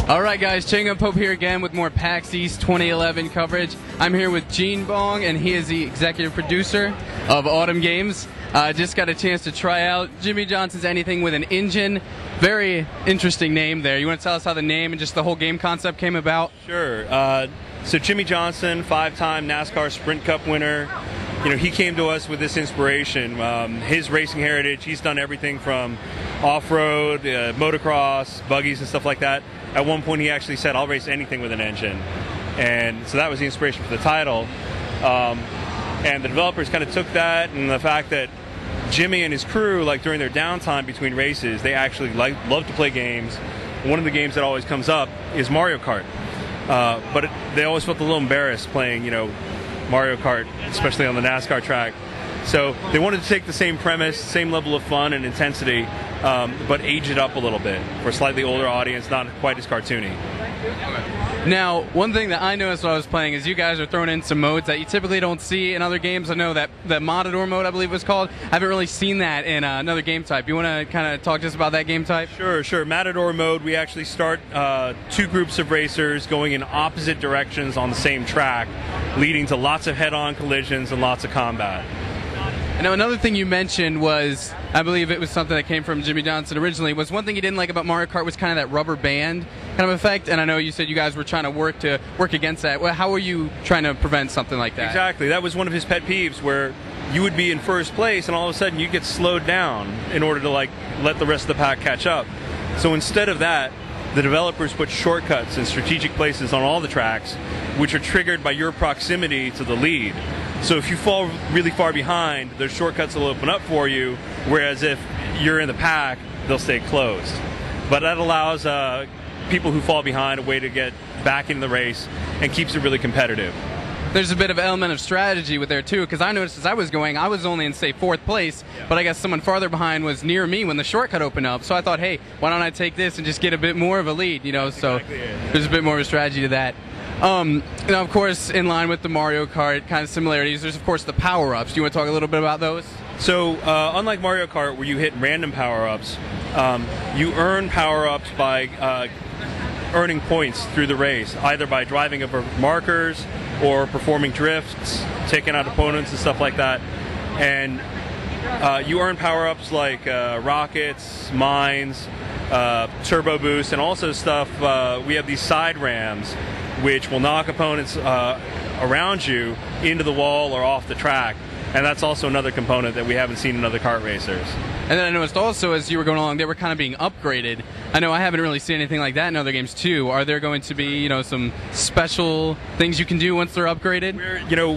All right, guys, ChaingunPope here again with more PAX East 2011 coverage. I'm here with Gene Bahng, and he is the executive producer of Autumn Games. Just got a chance to try out Jimmie Johnson's Anything with an Engine. Very interesting name there. You want to tell us how the name and just the whole game concept came about? Sure. So Jimmie Johnson, 5-time NASCAR Sprint Cup winner. You know, he came to us with this inspiration. His racing heritage, he's done everything from off-road, motocross, buggies and stuff like that. At one point he actually said, I'll race anything with an engine. And so that was the inspiration for the title. And the developers kind of took that and the fact that Jimmie and his crew, like during their downtime between races, they actually love to play games. One of the games that always comes up is Mario Kart. But they always felt a little embarrassed playing, you know, Mario Kart, especially on the NASCAR track. So they wanted to take the same premise, same level of fun and intensity, but age it up a little bit for a slightly older audience, not quite as cartoony. Now, one thing that I noticed while I was playing is you guys are throwing in some modes that you typically don't see in other games. I know that the Matador mode, I believe it was called, I haven't really seen that in another game type. You want to kind of talk to us about that game type? Sure. Matador mode, we actually start two groups of racers going in opposite directions on the same track, leading to lots of head-on collisions and lots of combat. Now, another thing you mentioned was, I believe it was something that came from Jimmie Johnson originally, was one thing you didn't like about Mario Kart was kind of that rubber band kind of effect, and I know you said you guys were trying to work against that. Well, how were you trying to prevent something like that? Exactly. That was one of his pet peeves, where you would be in first place and all of a sudden you get slowed down in order to like let the rest of the pack catch up. So instead of that, the developers put shortcuts in strategic places on all the tracks, which are triggered by your proximity to the lead. So if you fall really far behind, those shortcuts will open up for you, whereas if you're in the pack, they'll stay closed. But that allows people who fall behind a way to get back in the race and keeps it really competitive. There's a bit of element of strategy with there too, because I noticed as I was going, I was only in, say, 4th place, but I guess someone farther behind was near me when the shortcut opened up, so I thought, hey, why don't I take this and just get a bit more of a lead, you know? That's so exactly there's a bit more of a strategy to that. Now, of course, in line with the Mario Kart kind of similarities, there's, of course, the power-ups. Do you want to talk a little bit about those? So, unlike Mario Kart, where you hit random power-ups, you earn power-ups by earning points through the race, either by driving over markers or performing drifts, taking out opponents and stuff like that. And you earn power-ups like rockets, mines, turbo boost, and also stuff, we have these side rams, which will knock opponents around you into the wall or off the track. And that's also another component that we haven't seen in other kart racers. And then I noticed also, as you were going along, they were kind of being upgraded. I know I haven't really seen anything like that in other games too. Are there going to be, you know, some special things you can do once they're upgraded?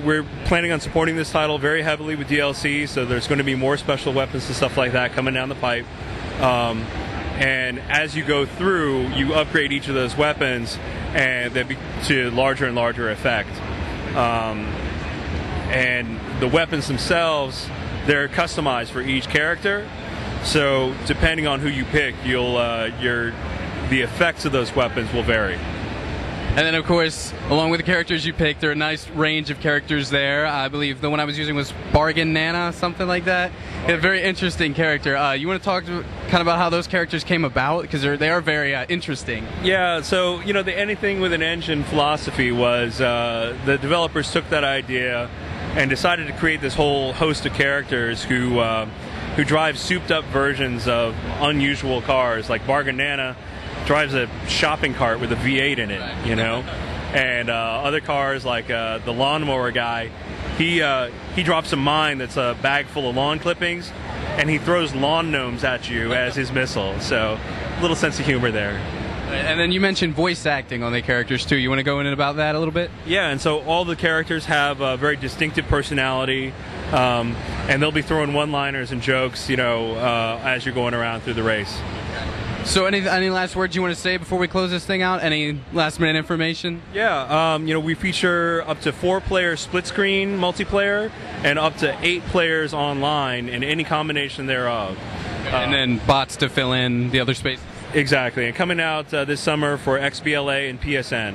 We're planning on supporting this title very heavily with DLC, so there's going to be more special weapons and stuff like that coming down the pipe. And as you go through, you upgrade each of those weapons, and they to larger and larger effect. And the weapons themselves, they're customized for each character. So depending on who you pick, the effects of those weapons will vary. And then, of course, along with the characters you picked, there are a nice range of characters there. I believe the one I was using was Bargain Nana, something like that. A very interesting character. You want to talk kind of about how those characters came about? Because they are very interesting. Yeah, so, you know, the Anything with an Engine philosophy was the developers took that idea and decided to create this whole host of characters who drive souped-up versions of unusual cars. Like Bargain Nana drives a shopping cart with a V8 in it, you know? And other cars like the lawnmower guy, he drops a mine that's a bag full of lawn clippings, and he throws lawn gnomes at you as his missile. So, a little sense of humor there. And then you mentioned voice acting on the characters too. You want to go in about that a little bit? Yeah, and so all the characters have a very distinctive personality, and they'll be throwing one-liners and jokes, you know, as you're going around through the race. So any last words you want to say before we close this thing out? Any last-minute information? Yeah, you know, we feature up to 4-player split-screen multiplayer and up to 8 players online in any combination thereof. And then bots to fill in the other spaces? Exactly, and coming out this summer for XBLA and PSN.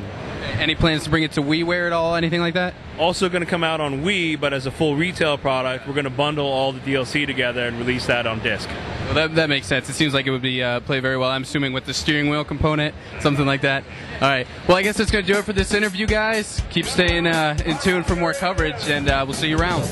Any plans to bring it to WiiWare at all, anything like that? Also going to come out on Wii, but as a full retail product, we're going to bundle all the DLC together and release that on disc. Well, that makes sense. It seems like it would be play very well. I'm assuming with the steering wheel component, something like that. All right. Well, I guess that's going to do it for this interview, guys. Keep staying in tune for more coverage, and we'll see you around.